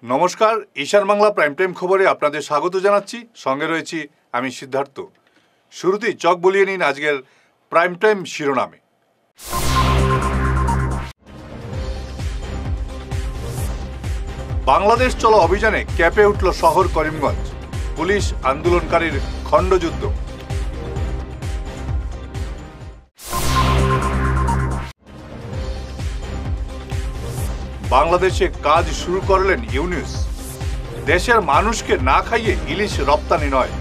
নমস্কার, ঈশান Bangla prime time খবরে আপনাদের স্বাগত জানাচ্ছি। সঙ্গে রয়েছি আমি সিদ্ধার্থ। শুরুতেই চোখ বুলিয়ে নিন আজকের প্রাইম টাইম শিরোনামে। বাংলাদেশ চলো অভিযানে ক্যাপে উঠল শহর করিমগঞ্জ, পুলিশ আন্দোলনকারীর খণ্ডযুদ্ধ। বাংলাদেশে কাজ শুরু করলেন ইউনূস, দেশের মানুষকে না খাইয়ে ইলিশ রপ্তানি নয়।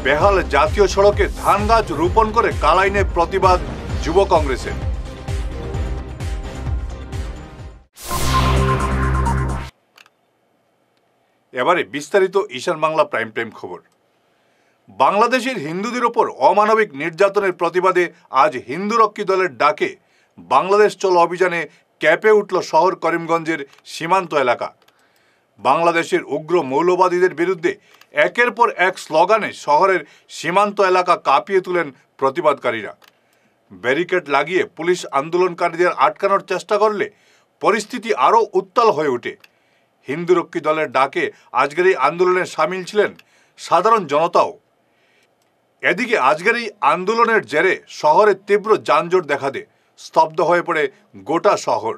বেহাল জাতীয় সড়কে ধান গাছ রোপণ করে কালাইনে প্রতিবাদ যুব কংগ্রেসের। এবারে বিস্তারিত ঈশান বাংলা প্রাইম টাইম খবর। বাংলাদেশের হিন্দুদের ওপর অমানবিক নির্যাতনের প্রতিবাদে আজ হিন্দু রক্ষী দলের ডাকে বাংলাদেশ চলো অভিযানে ক্যাপে উঠল শহর করিমগঞ্জের সীমান্ত এলাকা। বাংলাদেশের উগ্র মৌলবাদীদের বিরুদ্ধে একের পর এক স্লোগানে শহরের সীমান্ত এলাকা কাঁপিয়ে তোলেন প্রতিবাদকারীরা। ব্যারিকেড লাগিয়ে পুলিশ আন্দোলনকারীদের আটকানোর চেষ্টা করলে পরিস্থিতি আরও উত্তাল হয়ে ওঠে। হিন্দু রক্ষী দলের ডাকে আজকের এই আন্দোলনে সামিল ছিলেন সাধারণ জনতাও। এদিকে আজকের এই আন্দোলনের জেরে শহরে তীব্র যানজট দেখা দেয়, স্তব্ধ হয়ে পড়ে গোটা শহর।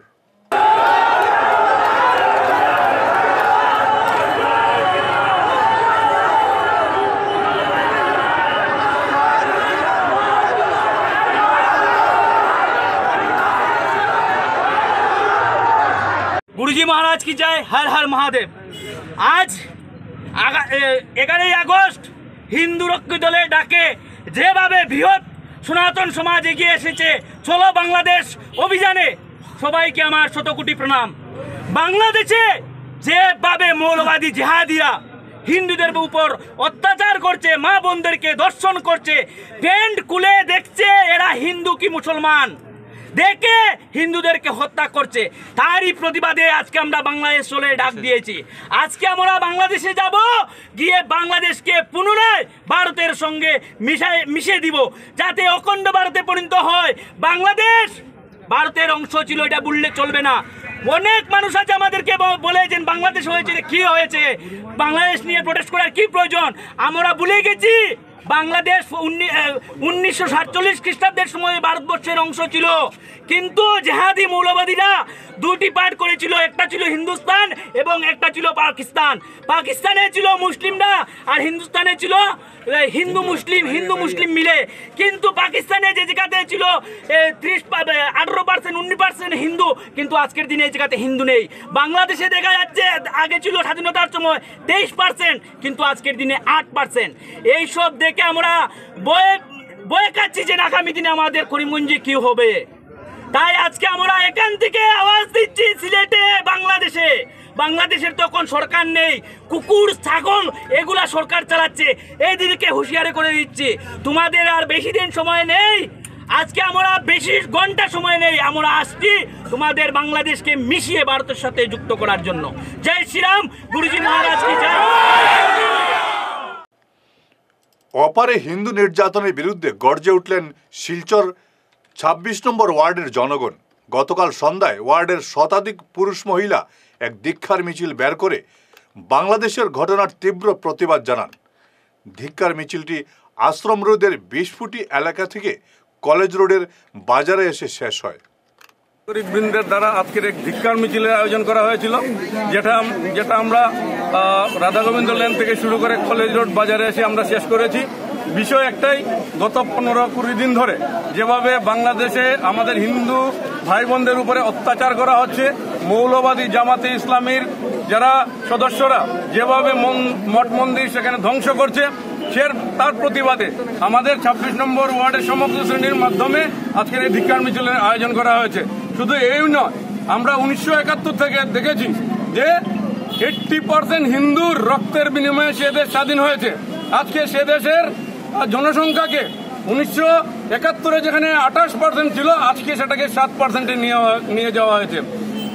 गुरुजी महाराज की जय, हर हर महादेव। आज 11 আগস্ট হিন্দু রক্ষী দলের ডাকে যেভাবে বৃহৎ সনাতন সমাজ এগিয়ে এসেছে চলো বাংলাদেশ অভিযানে, সবাইকে আমার শতকোটি প্রণাম। বাংলাদেশে যেভাবে মৌলবাদী জিহাদিরা হিন্দুদের উপর অত্যাচার করছে, মা বোনদেরকে ধর্ষণ করছে, প্যান্ট খুলে দেখছে এরা হিন্দু কি মুসলমান, দেখে হিন্দুদেরকে হত্যা করছে, তারই প্রতিবাদে আজকে আমরা বাংলাদেশ চলে ডাক দিয়েছি। আজকে আমরা বাংলাদেশে যাব, গিয়ে বাংলাদেশকে পুনরায় ভারতের সঙ্গে মিশিয়ে দিব, যাতে অখণ্ড ভারতে পরিণত হয়। বাংলাদেশ ভারতের অংশ ছিল, এটা বললে চলবে না। অনেক মানুষ আছে আমাদেরকে বলে যে বাংলাদেশ হয়েছে, কি হয়েছে, বাংলাদেশ নিয়ে প্রোটেস্ট করার কি প্রয়োজন। আমরা ভুলে গেছি বাংলাদেশ 1947 খ্রিস্টাব্দের সময় ভারতবর্ষের অংশ ছিল, কিন্তু জেহাদি মৌলবাদীরা দুটি পার্ট করেছিল, একটা ছিল হিন্দুস্তান এবং একটা ছিল পাকিস্তান। পাকিস্তানে ছিল মুসলিমরা আর হিন্দুস্তানে ছিল হিন্দু মুসলিম মিলে। কিন্তু পাকিস্তানে যে জায়গাতে ছিল 18% 19% হিন্দু, কিন্তু আজকের দিনে এই জায়গাতে হিন্দু নেই। বাংলাদেশে দেখা যাচ্ছে আগে ছিল স্বাধীনতার সময় 23%, কিন্তু আজকের দিনে 8%। এইসব দেখে আমরা বয়ে কাচ্ছি যে আগামী দিনে আমাদের করিমগঞ্জে কি হবে। তাই আজকে আমরা এখান থেকে আওয়াজ দিচ্ছি সিলেটে, বাংলাদেশের তখন সরকার নেই, কুকুর ছাগল এগুলা সরকার চালাচ্ছে, এই দিকে হুঁশিয়ারি করে দিচ্ছি তোমাদের আর বেশি দিন সময় নেই। আজকে আমরা বেশি ঘন্টা সময় নেই, আমরা আসছি তোমাদের বাংলাদেশকে মিশিয়ে ভারতের সাথে যুক্ত করার জন্য। জয় শ্রীরাম, গুরুজি মহারাজ কি জয়। অপারে হিন্দু নির্যাতনের বিরুদ্ধে গর্জে উঠলেন শিলচর 26 নম্বর ওয়ার্ডের জনগণ। গতকাল সন্ধ্যায় ওয়ার্ডের শতাধিক পুরুষ মহিলা এক ধিক্কার মিছিল বের করে বাংলাদেশের ঘটনার তীব্র প্রতিবাদ জানান। ধিক্কার মিছিলটি আশ্রম রোডের 20 ফুটি এলাকা থেকে কলেজ রোডের বাজারে এসে শেষ হয়। নাগরিকবৃন্দের দ্বারা আজকের এক ধিক্কার মিছিলের আয়োজন করা হয়েছিল, যেটা আমরা রাধা গোবিন্দ লেন থেকে শুরু করে কলেজ রোড বাজারে এসে আমরা শেষ করেছি। বিষয় একটাই, গত 15-20 দিন ধরে যেভাবে বাংলাদেশে আমাদের হিন্দু ভাই বোনদের উপরে অত্যাচার করা হচ্ছে, মৌলবাদী জামাতে ইসলামীর যারা সদস্যরা যেভাবে মঠ মন্দির সেখানে ধ্বংস করছে, তার প্রতিবাদে আমাদের 26 নম্বর ওয়ার্ডের সমস্ত শ্রেণীর মাধ্যমে আজকের এই ধিক্কার মিছিলের আয়োজন করা হয়েছে। শুধু এই নয়, আমরা 1971 থেকে দেখেছি যে 80% হিন্দুর রক্তের বিনিময়ে সে দেশ স্বাধীন হয়েছে। আজকে সে দেশের জনসংখ্যাকে 1971 যেখানে 28% ছিল, আজকে সেটাকে 7%-এ নিয়ে যাওয়া হয়েছে।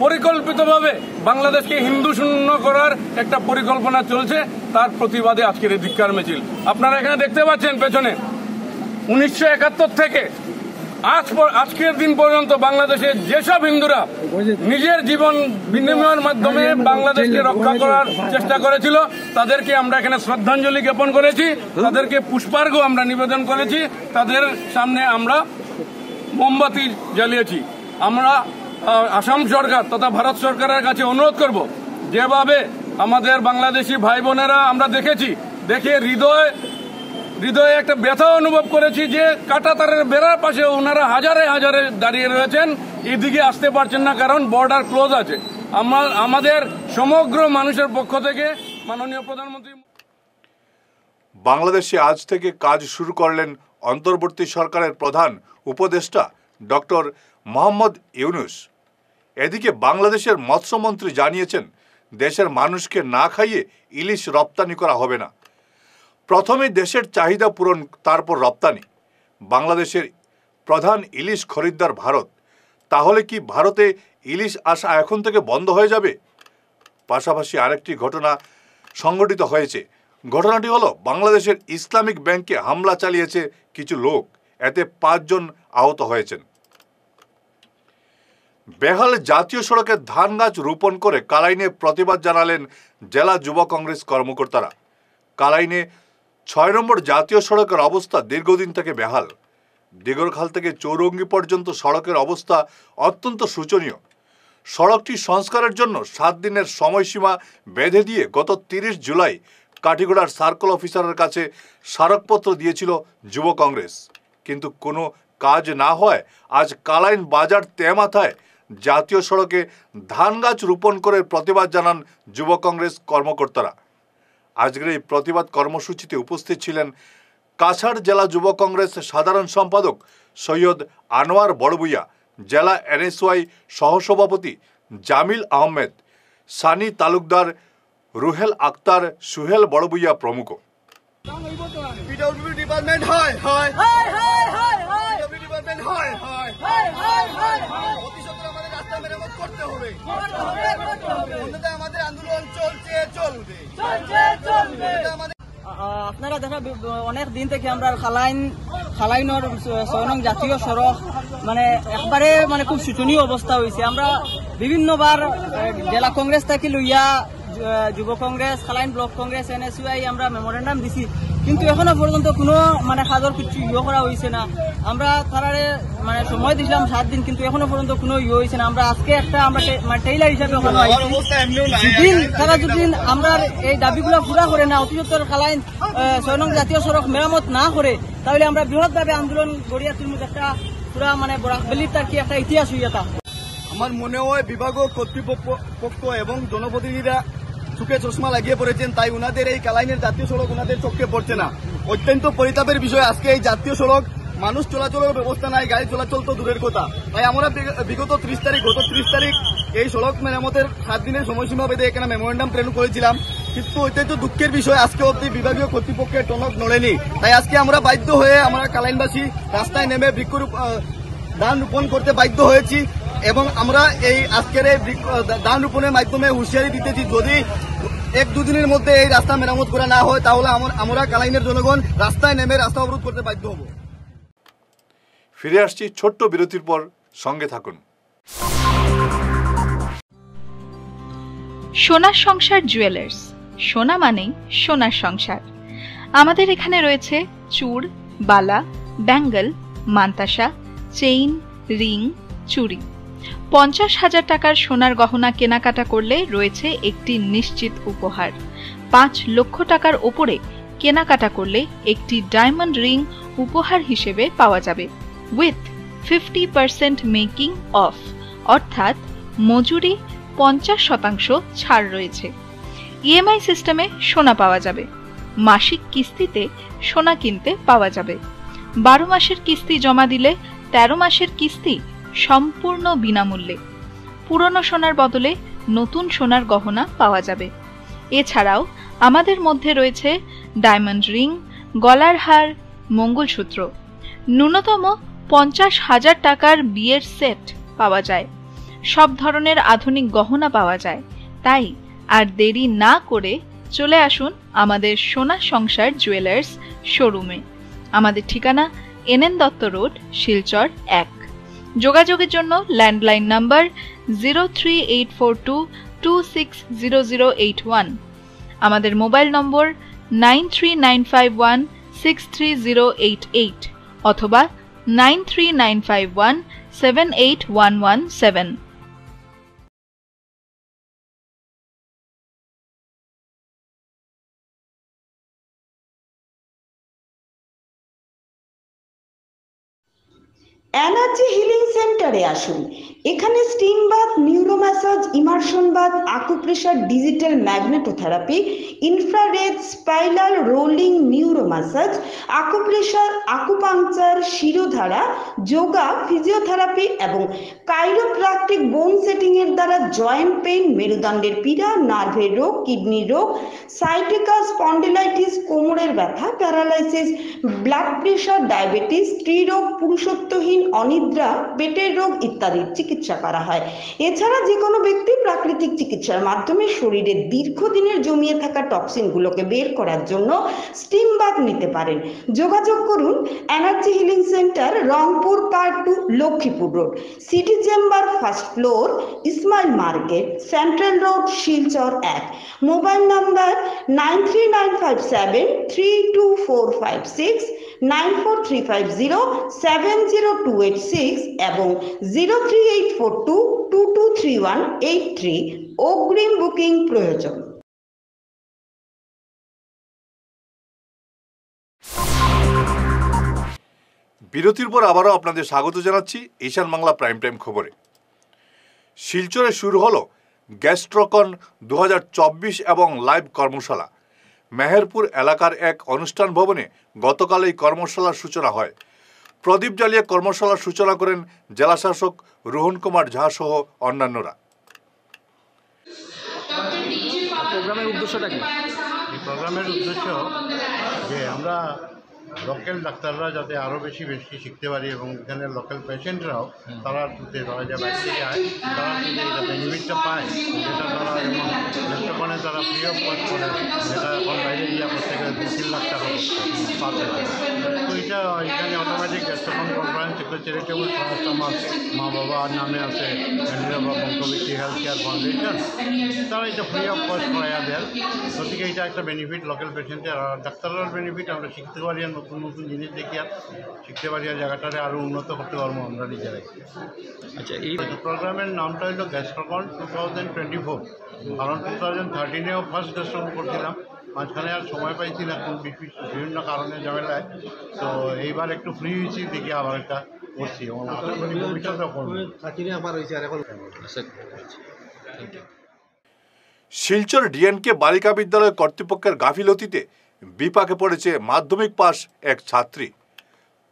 পরিকল্পিতভাবে বাংলাদেশকে হিন্দু শূন্য করার একটা পরিকল্পনা চলছে, তার প্রতিবাদে আজকের এই ধিক্কার মিছিল। আপনারা এখানে দেখতে পাচ্ছেন পেছনে 1971 থেকে আজকের দিন পর্যন্ত বাংলাদেশের যেসব হিন্দুরা নিজের জীবন বিনিময়ের মাধ্যমে বাংলাদেশকে রক্ষা করার চেষ্টা করেছিল, তাদেরকে আমরা এখানে শ্রদ্ধাঞ্জলি জ্ঞাপন করেছি, তাদেরকে পুষ্পার্ঘ আমরা নিবেদন করেছি, তাদের সামনে আমরা মোমবাতি জ্বালিয়েছি। আমরা আসাম সরকার তথা ভারত সরকারের কাছে অনুরোধ করব, যেভাবে আমাদের বাংলাদেশি ভাই বোনেরা আমরা দেখেছি, দেখে হৃদয়ে একটা ব্যথা অনুভব করেছি যে কাঁটাতারের বেড়ার পাশে ওনারা হাজারে হাজারে দাঁড়িয়ে রয়েছেন, এদিকে আসতে পারছেন না কারণ বর্ডার ক্লোজ আছে। আমাদের সমগ্র মানুষের পক্ষ থেকে মাননীয় প্রধানমন্ত্রী বাংলাদেশে আজ থেকে কাজ শুরু করলেন অন্তর্বর্তী সরকারের প্রধান উপদেষ্টা ডক্টর মোহাম্মদ ইউনুস। এদিকে বাংলাদেশের মৎস্যমন্ত্রী জানিয়েছেন, দেশের মানুষকে না খাইয়ে ইলিশ রপ্তানি করা হবে না। প্রথমে দেশের চাহিদা পূরণ, তারপর রপ্তানি। বাংলাদেশের প্রধান ইলিশ খরিদ্দার ভারত। তাহলে কি ভারতে ইলিশ আসা এখন থেকে বন্ধ হয়ে যাবে? পাশাপাশি আরেকটি ঘটনা সংঘটিত হয়েছে। ঘটনাটি হলো, বাংলাদেশের ইসলামিক ব্যাংকে হামলা চালিয়েছে কিছু লোক, এতে 5 জন আহত হয়েছেন। বেহালে জাতীয় সড়কে ধান গাছ রোপণ করে কালাইনে প্রতিবাদ জানালেন জেলা যুব কংগ্রেস কর্মকর্তারা। কালাইনে 6 নম্বর জাতীয় সড়কের অবস্থা দীর্ঘদিন থেকে বেহাল। দিগরখাল থেকে চৌরঙ্গি পর্যন্ত সড়কের অবস্থা অত্যন্ত শোচনীয়। সড়কটি সংস্কারের জন্য 7 দিনের সময়সীমা বেঁধে দিয়ে গত 30 জুলাই কাঠিগড়ার সার্কেল অফিসারের কাছে স্মারকপত্র দিয়েছিল যুব কংগ্রেস, কিন্তু কোনো কাজ না হয় আজ কালাইন বাজার তেমাথায় জাতীয় সড়কে ধান গাছ রোপণ করে প্রতিবাদ জানান যুব কংগ্রেস কর্মকর্তারা। আজকের এই প্রতিবাদ কর্মসূচিতে উপস্থিত ছিলেন কাছাড় জেলা যুব কংগ্রেস সাধারণ সম্পাদক সৈয়দ আনোয়ার বড়বুইয়া, জেলা এনএসওয়াই সহসভাপতি জামিল আহমেদ, সানি তালুকদার, রুহেল আক্তার, সুহেল বড়বুইয়া প্রমুখ। আপনারা দেখা অনেক দিন থেকে আমরা খালাইনের 6 নং জাতীয় সড়ক একবারে খুব শোচনীয় অবস্থা হয়েছে। আমরা বিভিন্নবার জেলা কংগ্রেস থেকে লইয়া যুব কংগ্রেস, খালাইন ব্লক কংগ্রেস, এনএসইউআই আমরা মেমোরেন্ডাম দিছি, কিন্তু এখনো পর্যন্ত কোনো কাজের কিছু করা হয়েছে না। আমরা তারারে সময় দিছিলাম 7 দিন, কিন্তু এখনো পর্যন্ত কোনো হয়েছে না। আমরা আজকে আমরা টেইলার হিসাবে যদি আমরা এই দাবিগুলো পুরা করে না, অতিসত্তর খালাইন 6 নং জাতীয় সড়ক মেরামত না করে, তাহলে আমরা বৃহৎভাবে আন্দোলন গড়িয়া তুলমুখ একটা পুরা বরাকবেলির তার কি একটা ইতিহাস হইয়া তা। আমার মনে হয় বিভাগীয় কর্তৃপক্ষ এবং জনপ্রতিনিধিরা চোখে চশমা লাগিয়ে পড়েছেন, তাই উনাদের এই কালাইনের জাতীয় সড়ক উনাদের চোখে পড়ছে না। অত্যন্ত পরিতাপের বিষয়, আজকে এই জাতীয় সড়ক মানুষ চলাচলের ব্যবস্থা নাই, গাড়ি চলাচল তো দূরের কথা। তাই আমরা গত 30 তারিখ এই সড়ক মেরামতের 7 দিনের সময়সীমা বেঁধে এখানে মেমোরেন্ডাম প্রেরণ করেছিলাম, কিন্তু অত্যন্ত দুঃখের বিষয় আজকে অব্দি বিভাগীয় কর্তৃপক্ষের টনক নড়েনি। তাই আজকে আমরা বাধ্য হয়ে আমরা কালাইনবাসী রাস্তায় নেমে ধান রোপণ করতে বাধ্য হয়েছি, এবং আমরা এই আজকের এই ধান রোপণের মাধ্যমে হুঁশিয়ারি দিতেছি, যদি 1-2 দিনের মধ্যে এই রাস্তা মেরামত করা না হয় তাহলে আমরা কালাইনের জনগণ রাস্তায় নেমে রাস্তা অবরোধ করতে বাধ্য হব। ফিরে আসছি ছোট্ট বিরতির পর, সঙ্গে থাকুন। সোনার সংসার জুয়েলার্স, সোনা মানেই সোনার সংসার। আমাদের এখানে রয়েছে চূড়, বালা, ব্যাঙ্গল, মান্তাসা, চেইন, রিং, চুড়ি। 50,000 টাকার সোনার গহনা কেনাকাটা করলে রয়েছে একটি নিশ্চিত উপহার। 5 লক্ষ টাকার ওপরে কেনাকাটা করলে একটি ডায়মন্ড রিং উপহার হিসেবে পাওয়া যাবে, উইথ 50% মেকিং অফ, অর্থাৎ মজুরি 50% ছাড় রয়েছে। ইএমআই সিস্টেমে সোনা পাওয়া যাবে, মাসিক কিস্তিতে সোনা কিনতে পাওয়া যাবে। 12 মাসের কিস্তি জমা দিলে 13 মাসের কিস্তি সম্পূর্ণ বিনামূল্যে। পুরনো সোনার বদলে নতুন সোনার গহনা পাওয়া যাবে। এছাড়াও আমাদের মধ্যে রয়েছে ডায়মন্ড রিং, গলার হার, মঙ্গলসূত্র। ন্যূনতম 50,000 টাকার বিয়ের সেট পাওয়া যায়। সব ধরনের আধুনিক গহনা পাওয়া যায়। তাই আর দেরি না করে চলে আসুন আমাদের সোনার সংসার জুয়েলার্স শোরুমে। আমাদের ঠিকানা NN দত্ত রোড, শিলচর 1। যোগাযোগের জন্য ল্যান্ডলাইন নাম্বার 03842260081, আমাদের মোবাইল নম্বর 9395163088 অথবা 9395178117। এনার্জি হিলিং সেন্টারে আসুন। এখানে steam bath, neuro massage, immersion bath, acupressure, digital magnetotherapy, infrared, spiral rolling, neuro massage, acupressure, acupuncture, shirodhara, yoga, physiotherapy এবং কাইরোপ্র্যাকটিক বোন সেটিং এর দ্বারা জয়েন্ট পেইন, মেরুদণ্ডের পীড়া, নার্ভের রোগ, কিডনির রোগ, সাইটিকা, স্পন্ডিলাইটিস, কোমরের ব্যথা, প্যারালাইসিস, ব্লাড প্রেশার, ডায়াবেটিস, স্ত্রীরোগ, পুরুষত্বহীন, অনিদ্রা, পেটের রোগ ইত্যাদির চিকিৎসা করা হয়। এছাড়া যে কোনো ব্যক্তি প্রাকৃতিক চিকিৎসার মাধ্যমে শরীরের দীর্ঘদিনের জমিয়ে থাকা টক্সিনগুলোকে বের করার জন্য স্টিম বাথ নিতে পারেন। যোগাযোগ করুন energy healing centre, Rangpur part 2, Lakshmipur road, city chamber, first floor, Ismail market, central road, Silchar 1। Mobile number 9395732456, 9435070286 এবং 03842223183। অগ্রিম বুকিং প্রয়োজন। বিরতির পর আবারও আপনাদের স্বাগত জানাচ্ছি ঈশান বাংলা প্রাইম টাইম খবরে। শিলচরে শুরু হলো গ্যাস্ট্রোকন 2024 এবং লাইভ কর্মশালা। মেহেরপুর এলাকার এক অনুষ্ঠান ভবনে গতকাল এই কর্মশালার সূচনা হয়। প্রদীপ জ্বালিয়ে কর্মশালার সূচনা করেন জেলাশাসক রোহন কুমার ঝা সহ অন্যান্যরা। প্রোগ্রামের উদ্দেশ্যটা কি? এই প্রোগ্রামের উদ্দেশ্য যে আমরা লোকাল ডাক্তাররা যাতে আরও বেশি শিখতে পারি এবং এখানে লোকাল পেশেন্টরাও তারা যে বাইরে থেকে আয় তারা যদি এটা বেনিফিটটা পায়, যেটা তারা যেমন নেত্রকোণে তারা ফ্রি অফ কস্ট করে, যেটা এখন বাইরে গিয়ে প্রত্যেকে 2-3 লাখ টাকা পাচ্ছে। তো এটা এখানে অটোমেটিক গ্যাস্ট্রোকন কনফারেন্স একটা চ্যারিটেবল ট্রাস্ট আমার মা বাবার নামে আছে, বাবা বঙ্কবিটি হেলথ কেয়ার ফাউন্ডেশন, তারা এটা ফ্রি অফ কস্ট করাইয়া দেয়। গতিকে এটা একটা বেনিফিট লোকাল পেশেন্টের, আর ডাক্তাররার বেনিফিট, আমরা শিখতে পারি আর নতুন নতুন জিনিস দেখিয়া শিখতে পারি আর জায়গাটারে আরও উন্নত করতে পারবো আমরা নিজেরাই। আচ্ছা, এই প্রোগ্রামের নামটা হলো গ্যাস্ট্রোকন 2024, কারণ 2013-এও ফার্স্ট গ্যাস্ট্রোকন করছিলাম, মাঝখানে আর সময় পাইছি না বিভিন্ন কারণে ঝামেলায়, তো এইবার একটু ফ্রি হয়েছি দেখি আবার একটা করছি এবং ভবিষ্যতেও করবো। শিলচর ডিএনকে বালিকা বিদ্যালয় কর্তৃপক্ষের গাফিলতিতে বিপাকে পড়েছে মাধ্যমিক পাস এক ছাত্রী।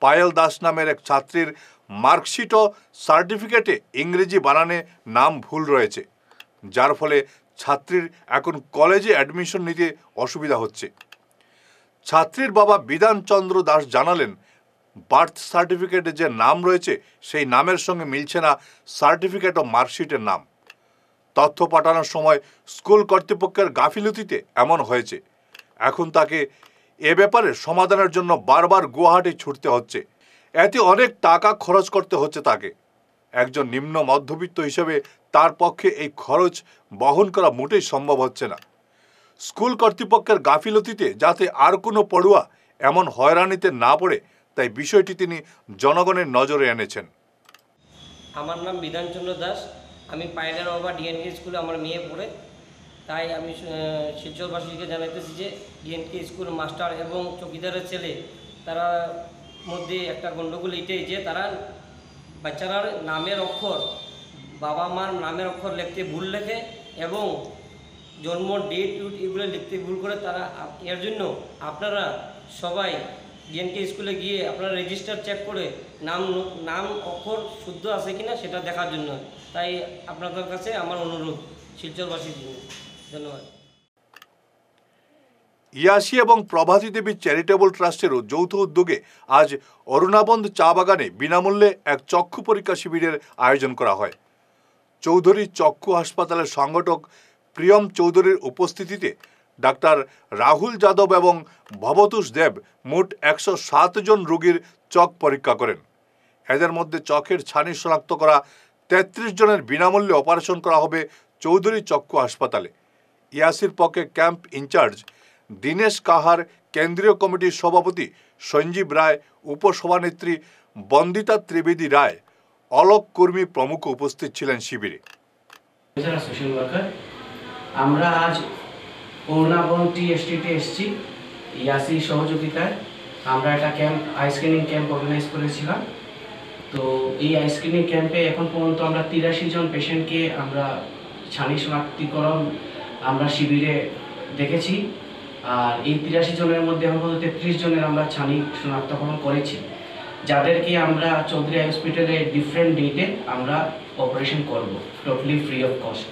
পায়েল দাস নামের এক ছাত্রীর মার্কশিট ও সার্টিফিকেটে ইংরেজি বানানে নাম ভুল রয়েছে, যার ফলে ছাত্রীর এখন কলেজে অ্যাডমিশন নিতে অসুবিধা হচ্ছে। ছাত্রীর বাবা বিধানচন্দ্র দাস জানালেন, বার্থ সার্টিফিকেটে যে নাম রয়েছে সেই নামের সঙ্গে মিলছে না সার্টিফিকেট ও মার্কশিটের নাম। তথ্য পাঠানোর সময় স্কুল কর্তৃপক্ষের গাফিলতিতে এমন হয়েছে। এখন তাকে এ ব্যাপারে সমাধানের জন্য বারবার গুয়াহাটি ছুটতে হচ্ছে। এতে অনেক টাকা খরচ করতে হচ্ছে তাকে। একজন নিম্ন মধ্যবিত্ত হিসেবে তার পক্ষে এই খরচ বহন করা মোটেই সম্ভব হচ্ছে না। স্কুল কর্তৃপক্ষের গাফিলতিতে যাতে আর কোনো পড়ুয়া এমন হয়রানিতে না পড়ে, তাই বিষয়টি তিনি জনগণের নজরে এনেছেন। আমার নাম বিধানচন্দ্র দাস, আমি পায়লার বাবা ডিএনকে স্কুলে আমার মেয়ে পড়ে, তাই আমি শিলচরবাসীকে জানাইতেছি যে ডিএনকে স্কুল মাস্টার এবং চৌকিদারের ছেলে তারা মধ্যে একটা গণ্ডগোল এটাই যে তারা বাচ্চারার নামের অক্ষর, বাবা মার নামের অক্ষর লিখতে ভুল লেখে এবং জন্ম ডেট এগুলো লিখতে ভুল করে। তারা এর জন্য আপনারা সবাই ডিএনকে স্কুলে গিয়ে আপনারা রেজিস্টার চেক করে নাম অক্ষর শুদ্ধ আছে কিনা সেটা দেখার জন্য। তাই আপনাদের কাছে আমার অনুরোধ শিলচরবাসীর জন্য। ধন্যবাদ। ইয়াসি এবং প্রভাতী দেবী চ্যারিটেবল ট্রাস্টের যৌথ উদ্যোগে আজ অরুণাবন্ধ চা বাগানে বিনামূল্যে এক চক্ষু পরীক্ষা শিবিরের আয়োজন করা হয়। চৌধুরী চক্ষু হাসপাতালের সংগঠক প্রিয়ম চৌধুরীর উপস্থিতিতে ডাক্তার রাহুল যাদব এবং ভবতোষ দেব মোট 107 জন রোগীর চোখ পরীক্ষা করেন। এদের মধ্যে চোখের ছানি শনাক্ত করা 33 জনের বিনামূল্যে অপারেশন করা হবে চৌধুরী চক্ষু হাসপাতালে। ইয়াসির পক্ষে ক্যাম্প ইনচার্জ দীনেশ কাহার, কেন্দ্রীয় কমিটির সভাপতি সঞ্জীব রায়, উপসভানেত্রী বন্দিতা ত্রিবেদী রায়, অলোক কর্মী প্রমুখ উপস্থিত ছিলেন শিবিরে। আমরা আজ অরুণাবন্তী স্ট্রিটে এসেছি ইয়াসির সহযোগিতায়। আমরা একটা camp, eye screening camp organise করেছিলাম। তো এই আই স্ক্রিনিং ক্যাম্পে এখন পর্যন্ত আমরা 83 জন পেশেন্টকে আমরা ছানি শনাক্তিকরণ আমরা শিবিরে দেখেছি। আর এই 83 জনের মধ্যে এখন পর্যন্ত 33 জনের আমরা ছানি শনাক্তকরণ করেছি, যাদেরকে আমরা চৌধুরী হসপিটালে ডিফারেন্ট ডেটে আমরা অপারেশন করব টোটালি ফ্রি অফ কস্ট।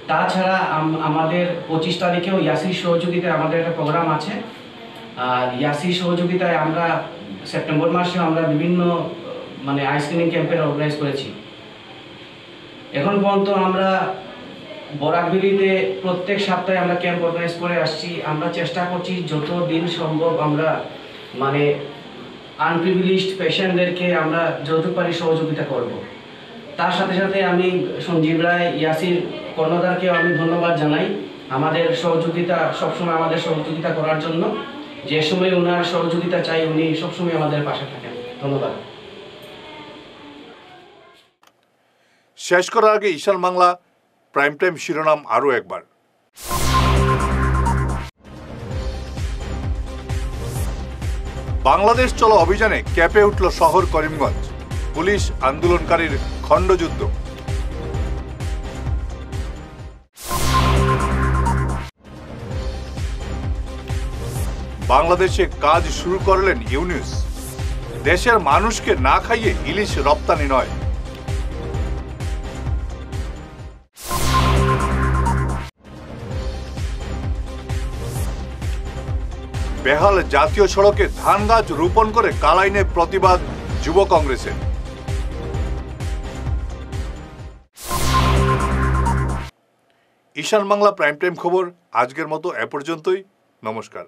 তাছাড়া আমাদের 25 তারিখেও ইয়াসির সহযোগিতায় আমাদের একটা প্রোগ্রাম আছে। আর ইয়াসির সহযোগিতায় আমরা সেপ্টেম্বর মাসে আমরা বিভিন্ন আই স্ক্রিনিং ক্যাম্পের অর্গানাইজ করেছি। এখন পর্যন্ত আমরা বরাকবিলিতে প্রত্যেক সপ্তাহে আমরা ক্যাম্প অর্গানাইজ করে আসছি। আমরা চেষ্টা করছি যত দিন সম্ভব আমরা আনপ্রিভিলেজড পেশেন্টদেরকে আমরা যতটুকু পারি সহযোগিতা করব। তার সাথে সাথে আমি সঞ্জীব রায়, ইয়াসির কর্ণধারকেও আমি ধন্যবাদ জানাই আমাদের সহযোগিতা, সবসময় আমাদের সহযোগিতা করার জন্য। যে সময় ওনার সহযোগিতা চাই উনি সবসময় আমাদের পাশে থাকেন। ধন্যবাদ। শেষ করার আগে ঈশান বাংলা প্রাইম টাইম শিরোনাম আরও একবার। বাংলাদেশ চলো অভিযানে কেঁপে উঠল শহর করিমগঞ্জ, পুলিশ আন্দোলনকারীর খণ্ডযুদ্ধ। বাংলাদেশে কাজ শুরু করলেন ইউনূস, দেশের মানুষকে না খাইয়ে ইলিশ রপ্তানি নয়। বেহাল জাতীয় সড়কে ধান গাছ রোপণ করে কালাইনে প্রতিবাদ যুব কংগ্রেসের। ঈশান বাংলা প্রাইম টাইম খবর আজকের মতো এ পর্যন্তই। নমস্কার।